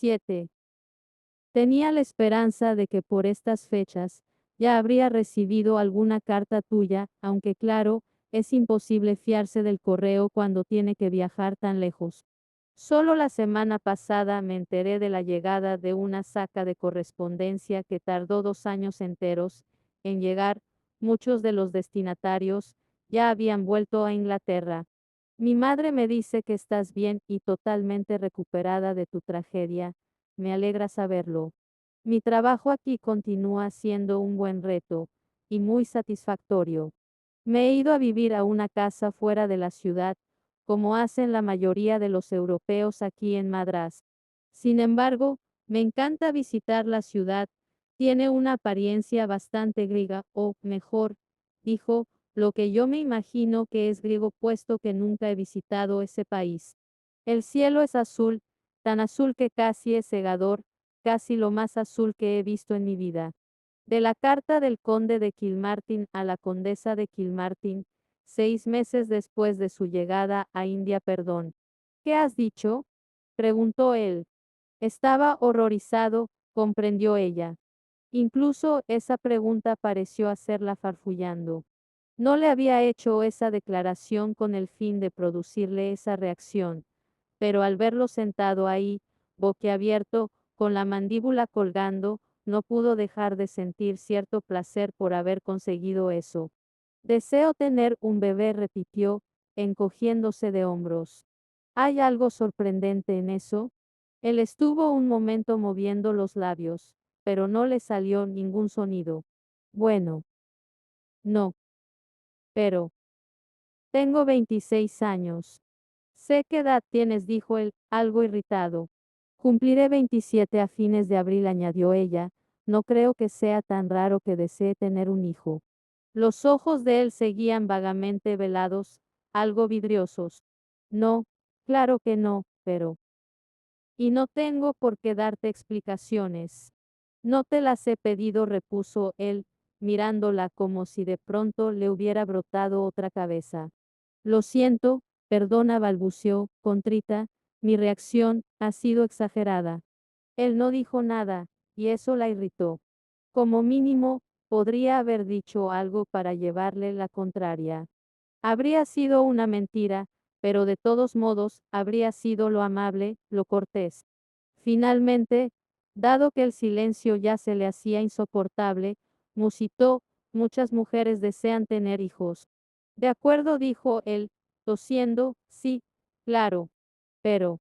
7. Tenía la esperanza de que por estas fechas ya habría recibido alguna carta tuya, aunque claro, es imposible fiarse del correo cuando tiene que viajar tan lejos. Solo la semana pasada me enteré de la llegada de una saca de correspondencia que tardó 2 años enteros en llegar. Muchos de los destinatarios ya habían vuelto a Inglaterra. Mi madre me dice que estás bien y totalmente recuperada de tu tragedia. Me alegra saberlo. Mi trabajo aquí continúa siendo un buen reto y muy satisfactorio. Me he ido a vivir a una casa fuera de la ciudad, como hacen la mayoría de los europeos aquí en Madrás. Sin embargo, me encanta visitar la ciudad. Tiene una apariencia bastante griega, o mejor, dijo, lo que yo me imagino que es griego puesto que nunca he visitado ese país. El cielo es azul, tan azul que casi es cegador, casi lo más azul que he visto en mi vida. De la carta del conde de Kilmartin a la condesa de Kilmartin, 6 meses después de su llegada a India, perdón. ¿Qué has dicho? Preguntó él. Estaba horrorizado, comprendió ella. Incluso esa pregunta pareció hacerla farfullando. No le había hecho esa declaración con el fin de producirle esa reacción, pero al verlo sentado ahí, boquiabierto, con la mandíbula colgando, no pudo dejar de sentir cierto placer por haber conseguido eso. Deseo tener un bebé, repitió, encogiéndose de hombros. ¿Hay algo sorprendente en eso? Él estuvo un momento moviendo los labios, pero no le salió ningún sonido. Bueno, no, pero tengo 26 años. Sé qué edad tienes, dijo él, algo irritado. Cumpliré 27 a fines de abril, añadió ella. No creo que sea tan raro que desee tener un hijo. Los ojos de él seguían vagamente velados, algo vidriosos. No, claro que no, pero... Y no tengo por qué darte explicaciones. No te las he pedido, repuso él, mirándola como si de pronto le hubiera brotado otra cabeza. Lo siento, perdona, balbuceó, contrita, mi reacción ha sido exagerada. Él no dijo nada, y eso la irritó. Como mínimo, podría haber dicho algo para llevarle la contraria. Habría sido una mentira, pero de todos modos, habría sido lo amable, lo cortés. Finalmente, dado que el silencio ya se le hacía insoportable, musitó, muchas mujeres desean tener hijos. De acuerdo, dijo él, tosiendo, sí, claro. Pero,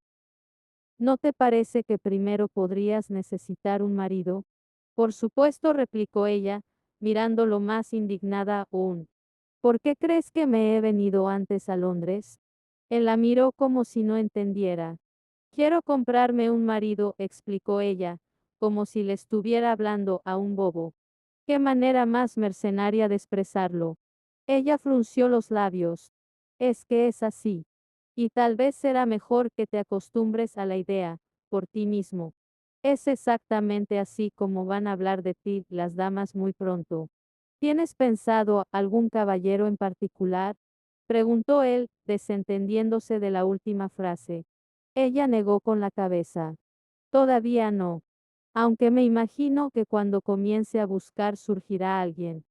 ¿no te parece que primero podrías necesitar un marido? Por supuesto, replicó ella, mirándolo más indignada aún. ¿Por qué crees que me he venido antes a Londres? Él la miró como si no entendiera. Quiero comprarme un marido, explicó ella, como si le estuviera hablando a un bobo. Qué manera más mercenaria de expresarlo. Ella frunció los labios. Es que es así. Y tal vez será mejor que te acostumbres a la idea, por ti mismo. Es exactamente así como van a hablar de ti las damas muy pronto. ¿Tienes pensado algún caballero en particular? Preguntó él, desentendiéndose de la última frase. Ella negó con la cabeza. Todavía no. Aunque me imagino que cuando comience a buscar surgirá alguien.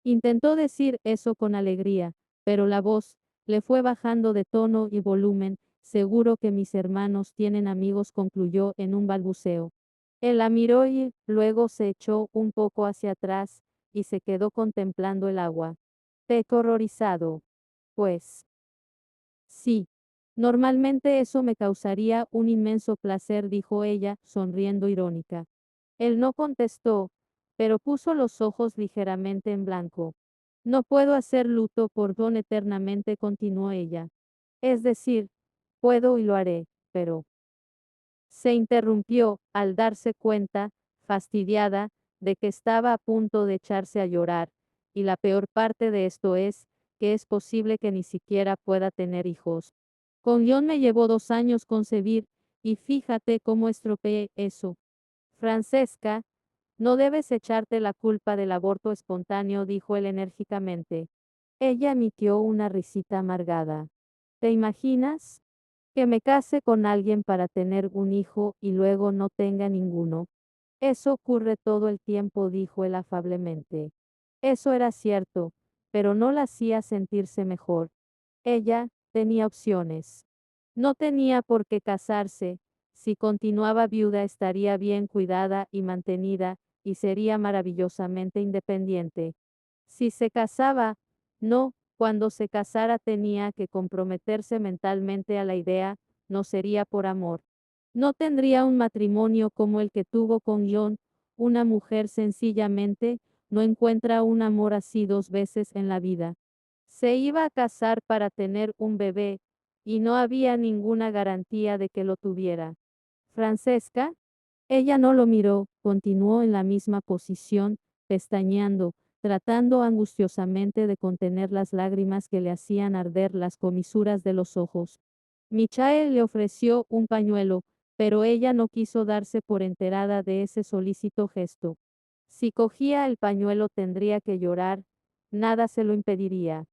Intentó decir eso con alegría, pero la voz le fue bajando de tono y volumen. Seguro que mis hermanos tienen amigos, concluyó en un balbuceo. Él la miró y luego se echó un poco hacia atrás y se quedó contemplando el agua. Te he horrorizado. Pues. Sí. Normalmente eso me causaría un inmenso placer, dijo ella, sonriendo irónica. Él no contestó, pero puso los ojos ligeramente en blanco. No puedo hacer luto por Don eternamente, continuó ella. Es decir, puedo y lo haré, pero... Se interrumpió, al darse cuenta, fastidiada, de que estaba a punto de echarse a llorar, y la peor parte de esto es, que es posible que ni siquiera pueda tener hijos. Con John me llevó 2 años concebir, y fíjate cómo estropeé eso. Francesca, no debes echarte la culpa del aborto espontáneo, dijo él enérgicamente. Ella emitió una risita amargada. ¿Te imaginas? Que me case con alguien para tener un hijo y luego no tenga ninguno. Eso ocurre todo el tiempo, dijo él afablemente. Eso era cierto, pero no la hacía sentirse mejor. Ella tenía opciones. No tenía por qué casarse. Si continuaba viuda estaría bien cuidada y mantenida, y sería maravillosamente independiente. Si se casaba, no, cuando se casara tenía que comprometerse mentalmente a la idea, no sería por amor. No tendría un matrimonio como el que tuvo con John, una mujer sencillamente, no encuentra un amor así dos veces en la vida. Se iba a casar para tener un bebé, y no había ninguna garantía de que lo tuviera. Francesca, ella no lo miró, continuó en la misma posición, pestañeando, tratando angustiosamente de contener las lágrimas que le hacían arder las comisuras de los ojos. Michael le ofreció un pañuelo, pero ella no quiso darse por enterada de ese solícito gesto. Si cogía el pañuelo tendría que llorar, nada se lo impediría.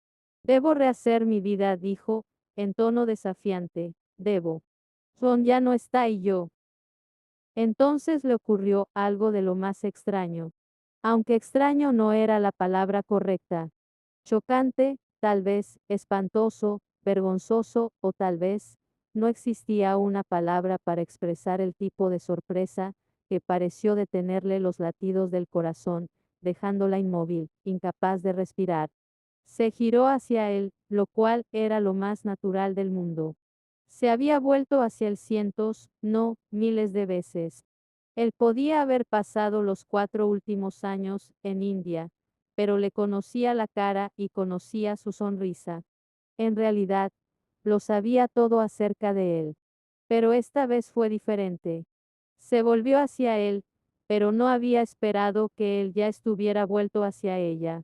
Debo rehacer mi vida, dijo, en tono desafiante. Debo. Ron ya no está y yo. Entonces le ocurrió algo de lo más extraño. Aunque extraño no era la palabra correcta. Chocante, tal vez, espantoso, vergonzoso, o tal vez, no existía una palabra para expresar el tipo de sorpresa que pareció detenerle los latidos del corazón, dejándola inmóvil, incapaz de respirar. Se giró hacia él, lo cual era lo más natural del mundo. Se había vuelto hacia él cientos, no, miles de veces. Él podía haber pasado los 4 últimos años en India, pero le conocía la cara y conocía su sonrisa. En realidad, lo sabía todo acerca de él. Pero esta vez fue diferente. Se volvió hacia él, pero no había esperado que él ya estuviera vuelto hacia ella.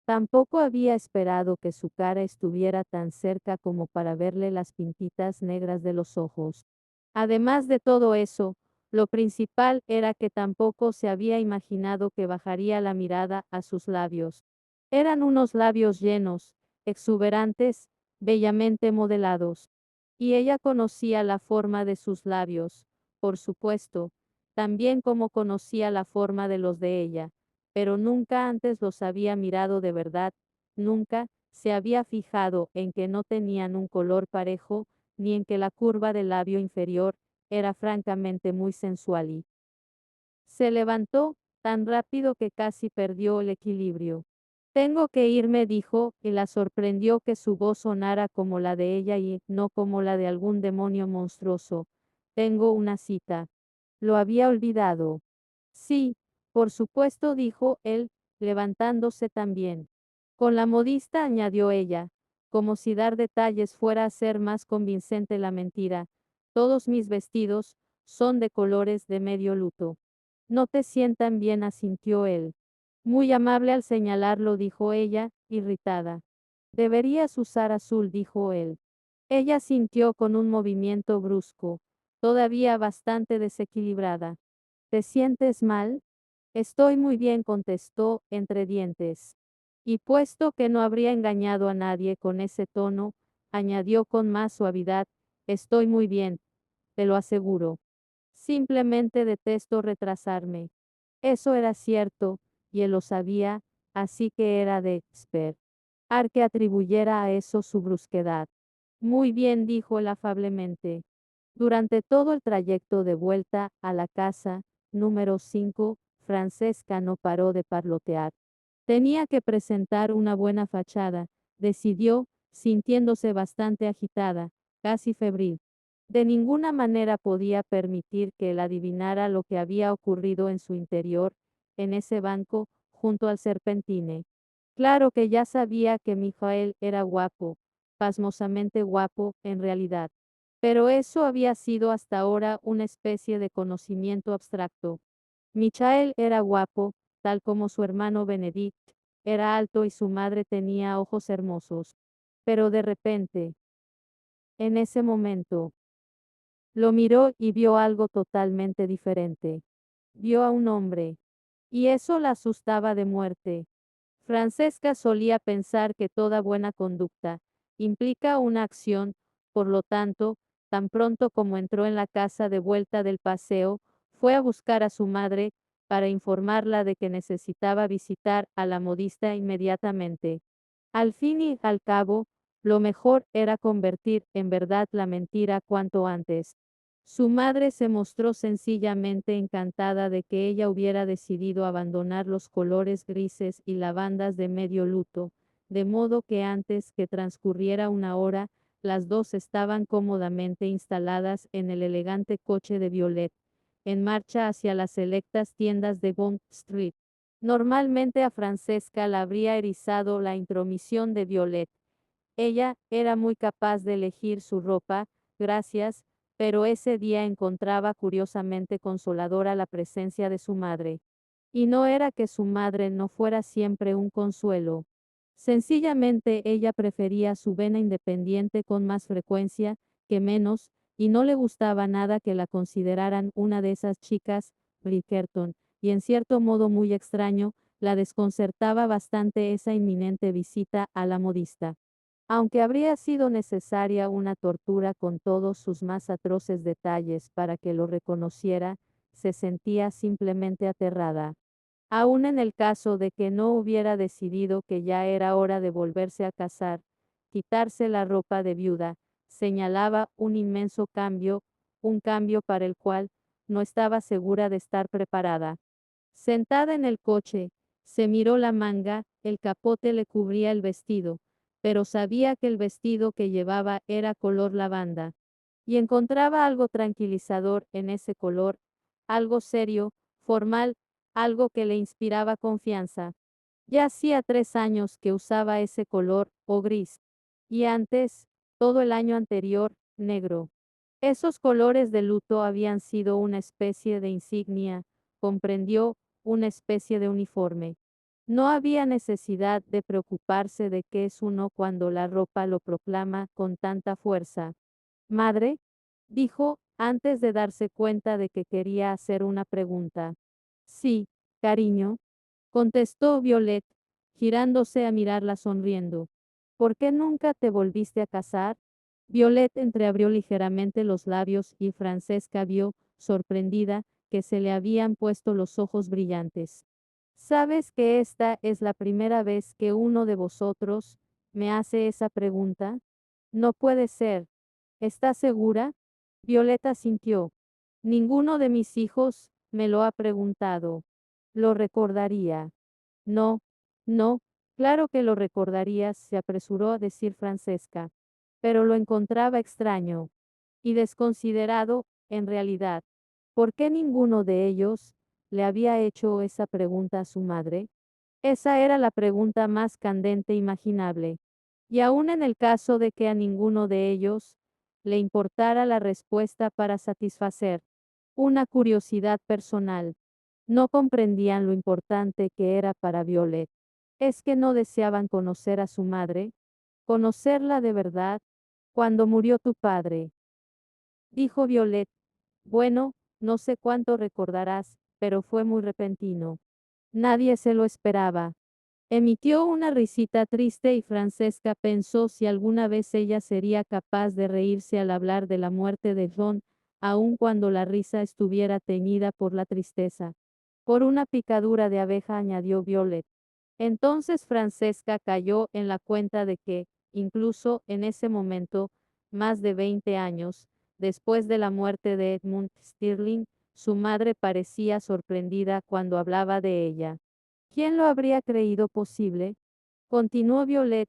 Tampoco había esperado que su cara estuviera tan cerca como para verle las pintitas negras de los ojos. Además de todo eso, lo principal era que tampoco se había imaginado que bajaría la mirada a sus labios. Eran unos labios llenos, exuberantes, bellamente modelados. Y ella conocía la forma de sus labios, por supuesto, también como conocía la forma de los de ella, pero nunca antes los había mirado de verdad, nunca se había fijado en que no tenían un color parejo, ni en que la curva del labio inferior era francamente muy sensual y se levantó tan rápido que casi perdió el equilibrio. Tengo que irme, dijo, y la sorprendió que su voz sonara como la de ella y no como la de algún demonio monstruoso. Tengo una cita. Lo había olvidado. Sí, por supuesto, dijo él, levantándose también. Con la modista, añadió ella, como si dar detalles fuera a hacer más convincente la mentira. Todos mis vestidos son de colores de medio luto. No te sientan bien, asintió él. Muy amable al señalarlo, dijo ella, irritada. Deberías usar azul, dijo él. Ella sintió con un movimiento brusco, todavía bastante desequilibrada. ¿Te sientes mal? Estoy muy bien, contestó, entre dientes. Y puesto que no habría engañado a nadie con ese tono, añadió con más suavidad, estoy muy bien, te lo aseguro. Simplemente detesto retrasarme. Eso era cierto, y él lo sabía, así que era de esperar que atribuyera a eso su brusquedad. Muy bien, dijo él afablemente. Durante todo el trayecto de vuelta a la casa, número 5, Francesca no paró de parlotear. Tenía que presentar una buena fachada, decidió, sintiéndose bastante agitada, casi febril. De ninguna manera podía permitir que él adivinara lo que había ocurrido en su interior, en ese banco, junto al serpentine. Claro que ya sabía que Mijael era guapo, pasmosamente guapo, en realidad. Pero eso había sido hasta ahora una especie de conocimiento abstracto. Michael era guapo, tal como su hermano Benedict, era alto y su madre tenía ojos hermosos. Pero de repente, en ese momento, lo miró y vio algo totalmente diferente. Vio a un hombre. Y eso la asustaba de muerte. Francesca solía pensar que toda buena conducta implica una acción, por lo tanto, tan pronto como entró en la casa de vuelta del paseo, fue a buscar a su madre para informarla de que necesitaba visitar a la modista inmediatamente. Al fin y al cabo, lo mejor era convertir en verdad la mentira cuanto antes. Su madre se mostró sencillamente encantada de que ella hubiera decidido abandonar los colores grises y lavandas de medio luto, de modo que antes que transcurriera una hora, las dos estaban cómodamente instaladas en el elegante coche de Violet, en marcha hacia las selectas tiendas de Bond Street. Normalmente a Francesca la habría erizado la intromisión de Violet. Ella era muy capaz de elegir su ropa, gracias, pero ese día encontraba curiosamente consoladora la presencia de su madre. Y no era que su madre no fuera siempre un consuelo. Sencillamente ella prefería su vena independiente con más frecuencia que menos, y no le gustaba nada que la consideraran una de esas chicas, Bridgerton, y en cierto modo muy extraño, la desconcertaba bastante esa inminente visita a la modista. Aunque habría sido necesaria una tortura con todos sus más atroces detalles para que lo reconociera, se sentía simplemente aterrada. Aun en el caso de que no hubiera decidido que ya era hora de volverse a casar, quitarse la ropa de viuda, señalaba un inmenso cambio, un cambio para el cual no estaba segura de estar preparada. Sentada en el coche, se miró la manga, el capote le cubría el vestido, pero sabía que el vestido que llevaba era color lavanda. Y encontraba algo tranquilizador en ese color, algo serio, formal, algo que le inspiraba confianza. Ya hacía 3 años que usaba ese color, o gris. Y antes, todo el año anterior, negro. Esos colores de luto habían sido una especie de insignia, comprendió, una especie de uniforme. No había necesidad de preocuparse de qué es uno cuando la ropa lo proclama con tanta fuerza. Madre, dijo, antes de darse cuenta de que quería hacer una pregunta. Sí, cariño, contestó Violet, girándose a mirarla sonriendo. ¿Por qué nunca te volviste a casar? Violet entreabrió ligeramente los labios y Francesca vio, sorprendida, que se le habían puesto los ojos brillantes. ¿Sabes que esta es la primera vez que uno de vosotros me hace esa pregunta? No puede ser. ¿Estás segura? Violeta sintió. Ninguno de mis hijos me lo ha preguntado. Lo recordaría. No, no, claro que lo recordarías, se apresuró a decir Francesca. Pero lo encontraba extraño y desconsiderado, en realidad. ¿Por qué ninguno de ellos le había hecho esa pregunta a su madre? Esa era la pregunta más candente imaginable. Y aun en el caso de que a ninguno de ellos le importara la respuesta para satisfacer una curiosidad personal, no comprendían lo importante que era para Violet. ¿Es que no deseaban conocer a su madre? ¿Conocerla de verdad? Cuando murió tu padre, dijo Violet. Bueno, no sé cuánto recordarás, pero fue muy repentino. Nadie se lo esperaba. Emitió una risita triste y Francesca pensó si alguna vez ella sería capaz de reírse al hablar de la muerte de John, aun cuando la risa estuviera teñida por la tristeza. Por una picadura de abeja, añadió Violet. Entonces Francesca cayó en la cuenta de que, incluso en ese momento, más de 20 años, después de la muerte de Edmund Stirling, su madre parecía sorprendida cuando hablaba de ella. ¿Quién lo habría creído posible? Continuó Violet,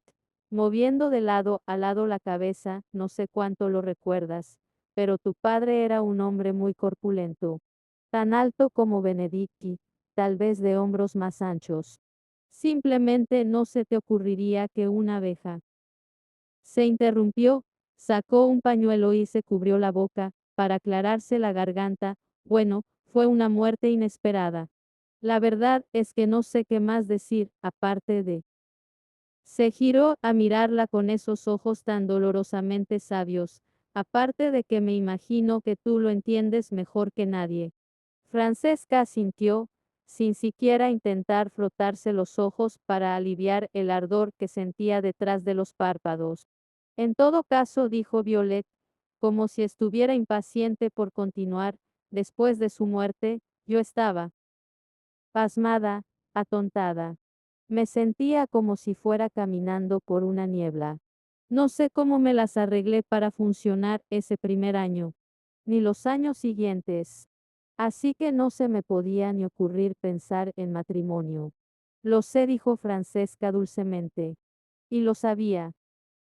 moviendo de lado a lado la cabeza, no sé cuánto lo recuerdas, pero tu padre era un hombre muy corpulento, tan alto como Benedicti, tal vez de hombros más anchos. Simplemente no se te ocurriría que una abeja. Se interrumpió, sacó un pañuelo y se cubrió la boca, para aclararse la garganta. Bueno, fue una muerte inesperada. La verdad es que no sé qué más decir, aparte de... Se giró a mirarla con esos ojos tan dolorosamente sabios, aparte de que me imagino que tú lo entiendes mejor que nadie. Francesca asintió, sin siquiera intentar frotarse los ojos para aliviar el ardor que sentía detrás de los párpados. En todo caso, dijo Violet, como si estuviera impaciente por continuar. Después de su muerte, yo estaba pasmada, atontada. Me sentía como si fuera caminando por una niebla. No sé cómo me las arreglé para funcionar ese primer año, ni los años siguientes. Así que no se me podía ni ocurrir pensar en matrimonio. Lo sé, dijo Francesca dulcemente. Y lo sabía.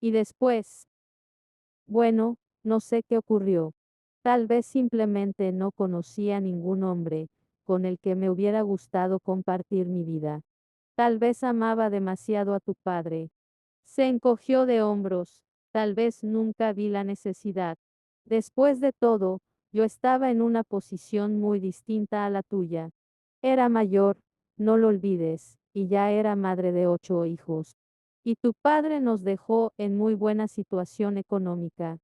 Y después, bueno, no sé qué ocurrió. Tal vez simplemente no conocía ningún hombre con el que me hubiera gustado compartir mi vida. Tal vez amaba demasiado a tu padre. Se encogió de hombros. Tal vez nunca vi la necesidad. Después de todo, yo estaba en una posición muy distinta a la tuya. Era mayor, no lo olvides, y ya era madre de 8 hijos. Y tu padre nos dejó en muy buena situación económica.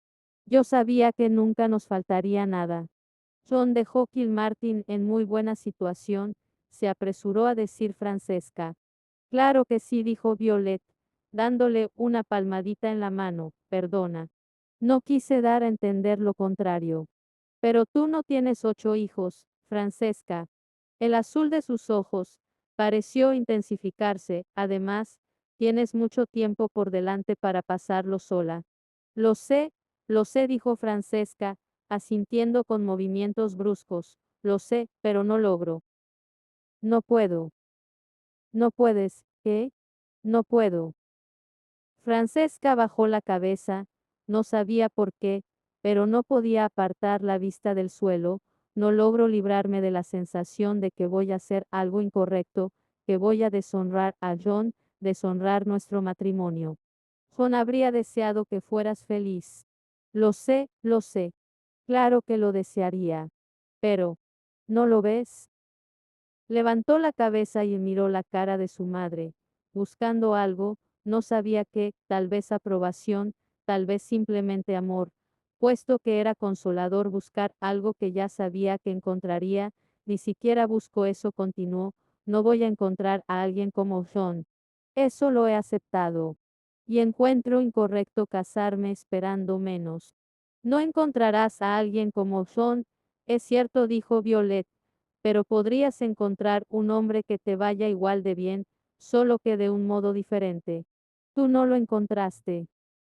Yo sabía que nunca nos faltaría nada. John dejó Kilmartin en muy buena situación, se apresuró a decir Francesca. Claro que sí, dijo Violet, dándole una palmadita en la mano. Perdona. No quise dar a entender lo contrario. Pero tú no tienes 8 hijos, Francesca. El azul de sus ojos pareció intensificarse. Además, tienes mucho tiempo por delante para pasarlo sola. Lo sé, dijo Francesca, asintiendo con movimientos bruscos. Lo sé, pero no logro. No puedo. No puedes, ¿qué? No puedo. Francesca bajó la cabeza, no sabía por qué, pero no podía apartar la vista del suelo. No logro librarme de la sensación de que voy a hacer algo incorrecto, que voy a deshonrar a John, deshonrar nuestro matrimonio. John habría deseado que fueras feliz. Lo sé, claro que lo desearía. Pero, ¿no lo ves? Levantó la cabeza y miró la cara de su madre, buscando algo, no sabía qué, tal vez aprobación, tal vez simplemente amor, puesto que era consolador buscar algo que ya sabía que encontraría. Ni siquiera busco eso, continuó. No voy a encontrar a alguien como John. Eso lo he aceptado. Y encuentro incorrecto casarme esperando menos. No encontrarás a alguien como John, es cierto, dijo Violet, pero podrías encontrar un hombre que te vaya igual de bien, solo que de un modo diferente. Tú no lo encontraste.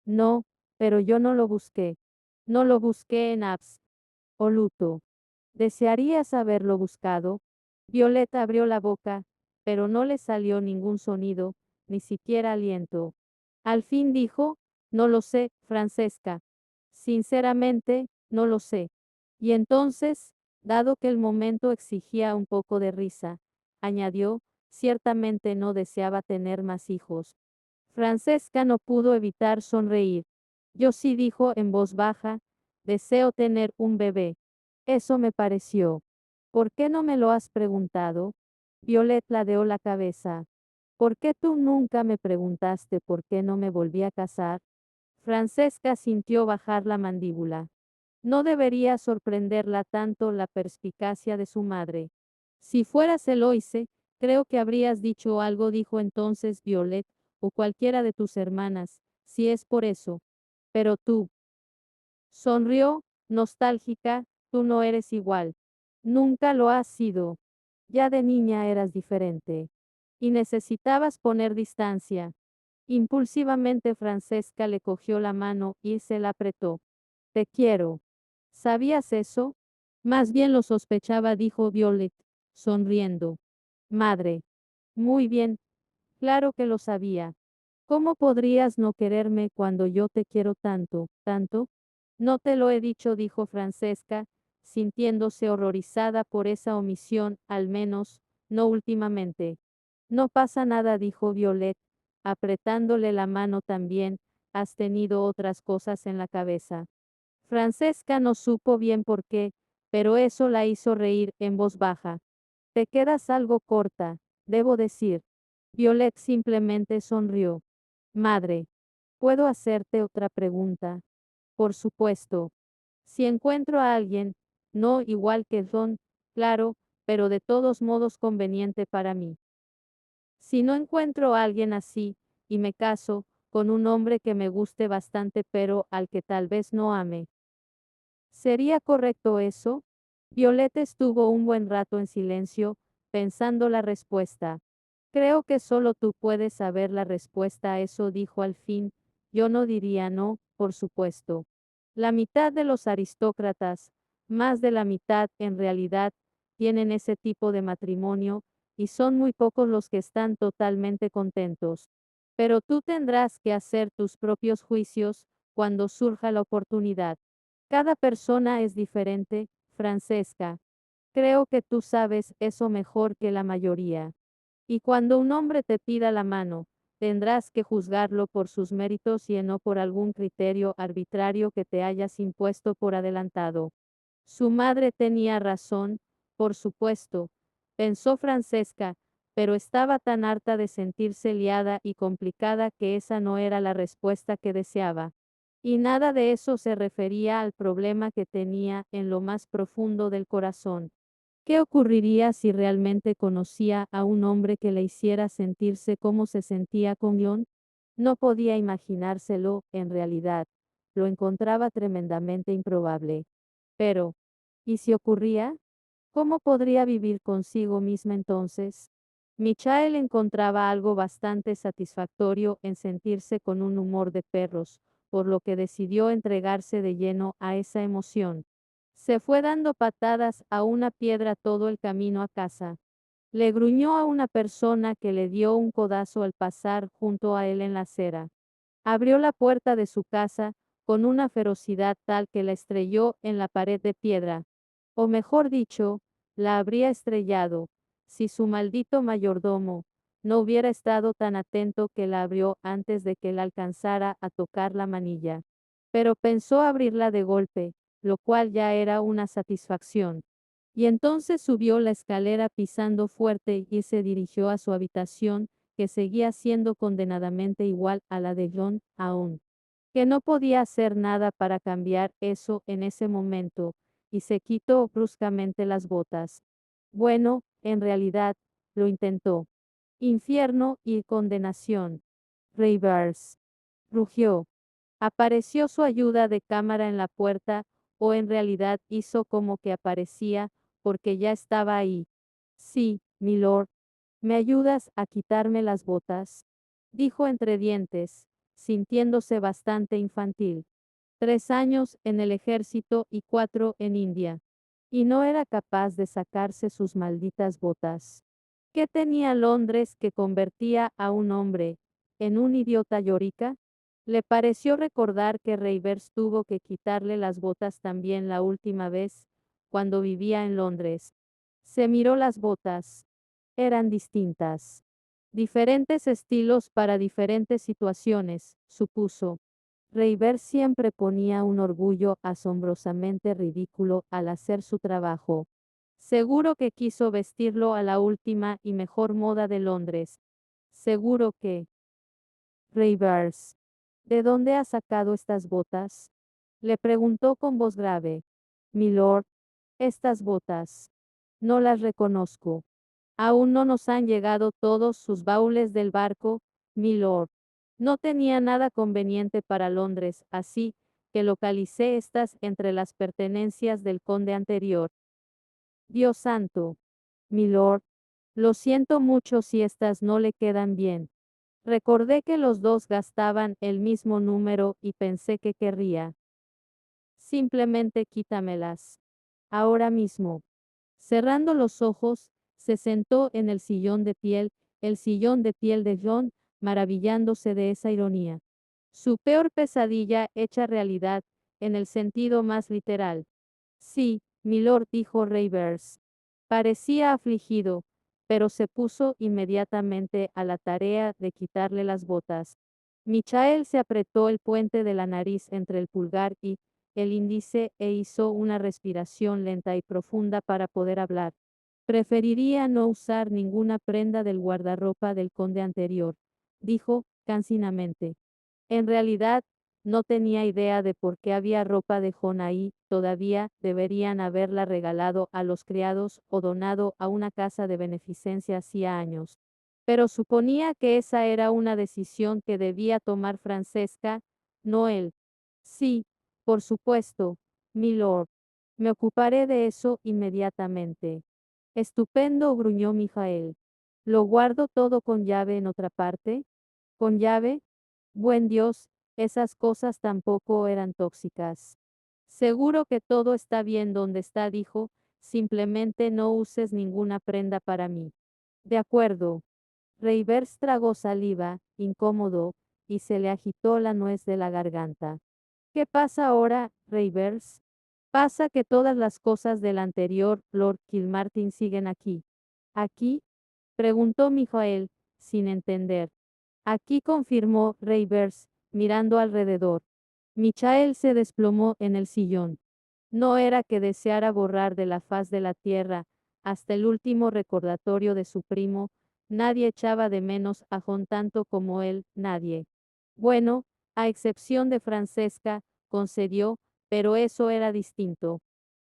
No, pero yo no lo busqué. No lo busqué en apps o luto. ¿Desearías haberlo buscado? Violeta abrió la boca, pero no le salió ningún sonido, ni siquiera aliento. Al fin dijo, no lo sé, Francesca. Sinceramente, no lo sé. Y entonces, dado que el momento exigía un poco de risa, añadió, ciertamente no deseaba tener más hijos. Francesca no pudo evitar sonreír. Yo sí, dijo en voz baja, deseo tener un bebé. Eso me pareció. ¿Por qué no me lo has preguntado? Violet ladeó la cabeza. ¿Por qué tú nunca me preguntaste por qué no me volví a casar? Francesca sintió bajar la mandíbula. No debería sorprenderla tanto la perspicacia de su madre. Si fueras Eloise, creo que habrías dicho algo, dijo entonces Violet, o cualquiera de tus hermanas, si es por eso. Pero tú. Sonrió, nostálgica, tú no eres igual. Nunca lo has sido. Ya de niña eras diferente. Y necesitabas poner distancia. Impulsivamente Francesca le cogió la mano y se la apretó. Te quiero. ¿Sabías eso? Más bien lo sospechaba, dijo Violet, sonriendo. Madre. Muy bien, claro que lo sabía. ¿Cómo podrías no quererme cuando yo te quiero tanto, tanto? No te lo he dicho, dijo Francesca, sintiéndose horrorizada por esa omisión, al menos, no últimamente. No pasa nada, dijo Violet, apretándole la mano también, has tenido otras cosas en la cabeza. Francesca no supo bien por qué, pero eso la hizo reír en voz baja. Te quedas algo corta, debo decir. Violet simplemente sonrió. Madre, ¿puedo hacerte otra pregunta? Por supuesto. Si encuentro a alguien, no igual que John, claro, pero de todos modos conveniente para mí. Si no encuentro a alguien así, y me caso, con un hombre que me guste bastante pero al que tal vez no ame, ¿Sería correcto eso? Violeta estuvo un buen rato en silencio, pensando la respuesta. Creo que solo tú puedes saber la respuesta a eso, dijo al fin. Yo no diría no, por supuesto. La mitad de los aristócratas, más de la mitad en realidad, tienen ese tipo de matrimonio, y son muy pocos los que están totalmente contentos. Pero tú tendrás que hacer tus propios juicios cuando surja la oportunidad. Cada persona es diferente, Francesca. Creo que tú sabes eso mejor que la mayoría. Y cuando un hombre te pida la mano, tendrás que juzgarlo por sus méritos y no por algún criterio arbitrario que te hayas impuesto por adelantado. Su madre tenía razón, por supuesto, pensó Francesca, pero estaba tan harta de sentirse liada y complicada que esa no era la respuesta que deseaba. Y nada de eso se refería al problema que tenía en lo más profundo del corazón. ¿Qué ocurriría si realmente conocía a un hombre que le hiciera sentirse como se sentía con John? No podía imaginárselo, en realidad. Lo encontraba tremendamente improbable. Pero, ¿y si ocurría? ¿Cómo podría vivir consigo misma entonces? Michael encontraba algo bastante satisfactorio en sentirse con un humor de perros, por lo que decidió entregarse de lleno a esa emoción. Se fue dando patadas a una piedra todo el camino a casa. Le gruñó a una persona que le dio un codazo al pasar junto a él en la acera. Abrió la puerta de su casa con una ferocidad tal que la estrelló en la pared de piedra. O mejor dicho, la habría estrellado, si su maldito mayordomo no hubiera estado tan atento que la abrió antes de que la alcanzara a tocar la manilla. Pero pensó abrirla de golpe, lo cual ya era una satisfacción. Y entonces subió la escalera pisando fuerte y se dirigió a su habitación, que seguía siendo condenadamente igual a la de John, aún que no podía hacer nada para cambiar eso en ese momento, y se quitó bruscamente las botas. Bueno, en realidad, lo intentó. Infierno y condenación. Reverse. Rugió. Apareció su ayuda de cámara en la puerta, o en realidad hizo como que aparecía, porque ya estaba ahí. Sí, milord. ¿Me ayudas a quitarme las botas? Dijo entre dientes, sintiéndose bastante infantil. 3 años en el ejército y 4 en India. Y no era capaz de sacarse sus malditas botas. ¿Qué tenía Londres que convertía a un hombre en un idiota llorica? Le pareció recordar que Reivers tuvo que quitarle las botas también la última vez, cuando vivía en Londres. Se miró las botas. Eran distintas. Diferentes estilos para diferentes situaciones, supuso. Reivers siempre ponía un orgullo asombrosamente ridículo al hacer su trabajo. Seguro que quiso vestirlo a la última y mejor moda de Londres. Seguro que... Reivers. ¿De dónde ha sacado estas botas? Le preguntó con voz grave. Milord, estas botas. No las reconozco. Aún no nos han llegado todos sus baúles del barco, milord. No tenía nada conveniente para Londres, así que localicé estas entre las pertenencias del conde anterior. Dios santo. Milord, lo siento mucho si estas no le quedan bien. Recordé que los dos gastaban el mismo número y pensé que querría. Simplemente quítamelas. Ahora mismo. Cerrando los ojos, se sentó en el sillón de piel de John, maravillándose de esa ironía. Su peor pesadilla hecha realidad, en el sentido más literal. Sí, milord, dijo Reivers. Parecía afligido, pero se puso inmediatamente a la tarea de quitarle las botas. Michael se apretó el puente de la nariz entre el pulgar y el índice e hizo una respiración lenta y profunda para poder hablar. Preferiría no usar ninguna prenda del guardarropa del conde anterior, dijo, cansinamente. En realidad, no tenía idea de por qué había ropa de John ahí, todavía deberían haberla regalado a los criados o donado a una casa de beneficencia hacía años. Pero suponía que esa era una decisión que debía tomar Francesca, no él. Sí, por supuesto, milord. Me ocuparé de eso inmediatamente. Estupendo, gruñó Mijael. ¿Lo guardo todo con llave en otra parte? ¿Con llave? Buen Dios, esas cosas tampoco eran tóxicas. Seguro que todo está bien donde está, dijo, simplemente no uses ninguna prenda para mí. De acuerdo. Reivers tragó saliva, incómodo, y se le agitó la nuez de la garganta. ¿Qué pasa ahora, Reivers? Pasa que todas las cosas del anterior Lord Kilmartin siguen aquí. ¿Aquí? Preguntó Mijael, sin entender. Aquí, confirmó Reivers, mirando alrededor. Michael se desplomó en el sillón. No era que deseara borrar de la faz de la tierra, hasta el último recordatorio de su primo, nadie echaba de menos a Jon tanto como él, nadie. Bueno, a excepción de Francesca, concedió, pero eso era distinto.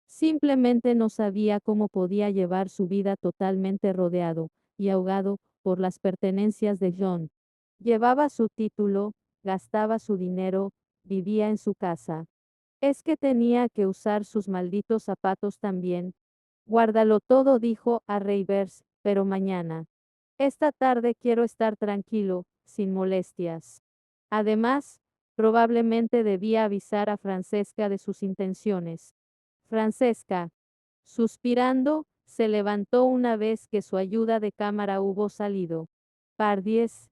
Simplemente no sabía cómo podía llevar su vida totalmente rodeado y ahogado por las pertenencias de John. Llevaba su título, gastaba su dinero, vivía en su casa. Es que tenía que usar sus malditos zapatos también. Guárdalo todo, dijo a Reivers, pero mañana. Esta tarde quiero estar tranquilo, sin molestias. Además, probablemente debía avisar a Francesca de sus intenciones. Francesca, suspirando, se levantó una vez que su ayuda de cámara hubo salido. Pardiez.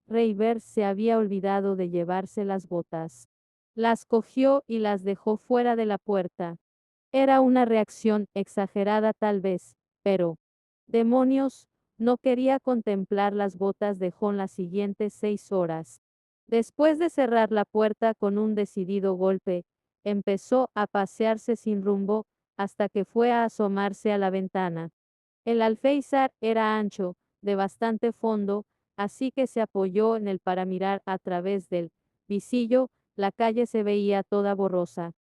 Reivers se había olvidado de llevarse las botas. Las cogió y las dejó fuera de la puerta. Era una reacción exagerada tal vez, pero, demonios, no quería contemplar las botas de Jon las siguientes 6 horas. Después de cerrar la puerta con un decidido golpe, empezó a pasearse sin rumbo, hasta que fue a asomarse a la ventana. El alféizar era ancho, de bastante fondo, así que se apoyó en él para mirar a través del visillo, la calle se veía toda borrosa.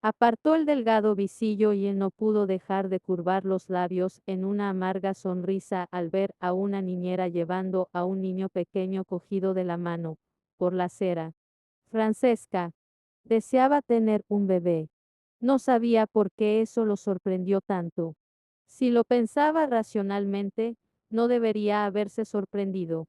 Apartó el delgado visillo y él no pudo dejar de curvar los labios en una amarga sonrisa al ver a una niñera llevando a un niño pequeño cogido de la mano, por la acera. Francesca deseaba tener un bebé. No sabía por qué eso lo sorprendió tanto. Si lo pensaba racionalmente, no debería haberse sorprendido.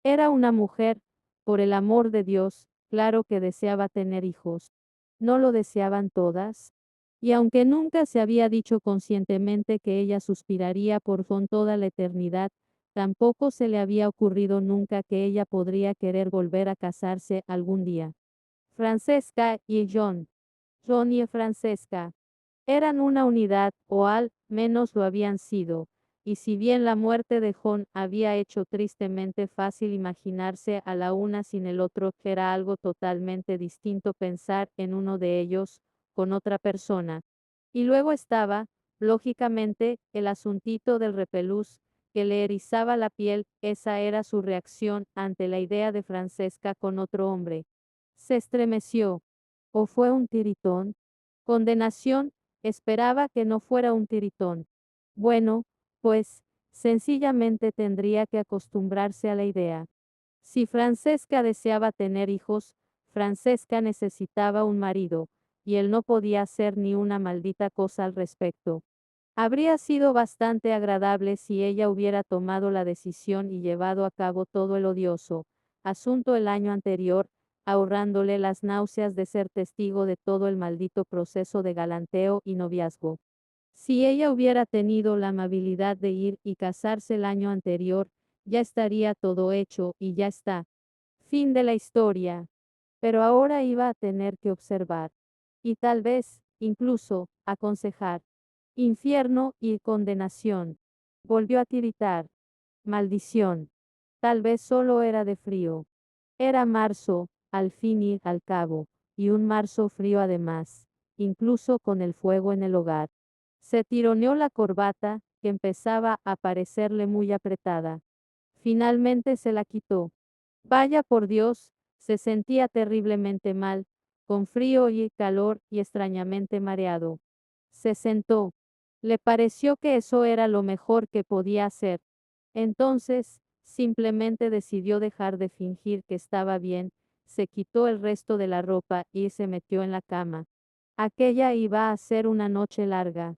Era una mujer, por el amor de Dios, claro que deseaba tener hijos. ¿No lo deseaban todas? Y aunque nunca se había dicho conscientemente que ella suspiraría por Jon toda la eternidad, tampoco se le había ocurrido nunca que ella podría querer volver a casarse algún día. Francesca y Jon y Francesca, eran una unidad, o al menos lo habían sido, y si bien la muerte de Jon había hecho tristemente fácil imaginarse a la una sin el otro, era algo totalmente distinto pensar en uno de ellos, con otra persona. Y luego estaba, lógicamente, el asuntito del repelús, que le erizaba la piel, esa era su reacción ante la idea de Francesca con otro hombre. Se estremeció. ¿O fue un tiritón? Condenación, esperaba que no fuera un tiritón. Bueno, pues, sencillamente tendría que acostumbrarse a la idea. Si Francesca deseaba tener hijos, Francesca necesitaba un marido, y él no podía hacer ni una maldita cosa al respecto. Habría sido bastante agradable si ella hubiera tomado la decisión y llevado a cabo todo el odioso asunto el año anterior, ahorrándole las náuseas de ser testigo de todo el maldito proceso de galanteo y noviazgo. Si ella hubiera tenido la amabilidad de ir y casarse el año anterior, ya estaría todo hecho y ya está. Fin de la historia. Pero ahora iba a tener que observar. Y tal vez, incluso, aconsejar. Infierno y condenación. Volvió a tiritar. Maldición. Tal vez solo era de frío. Era marzo, al fin y al cabo, y un marzo frío además, incluso con el fuego en el hogar. Se tironeó la corbata, que empezaba a parecerle muy apretada. Finalmente se la quitó. Vaya por Dios, se sentía terriblemente mal, con frío y calor y extrañamente mareado. Se sentó. Le pareció que eso era lo mejor que podía hacer. Entonces, simplemente decidió dejar de fingir que estaba bien, se quitó el resto de la ropa y se metió en la cama. Aquella iba a ser una noche larga.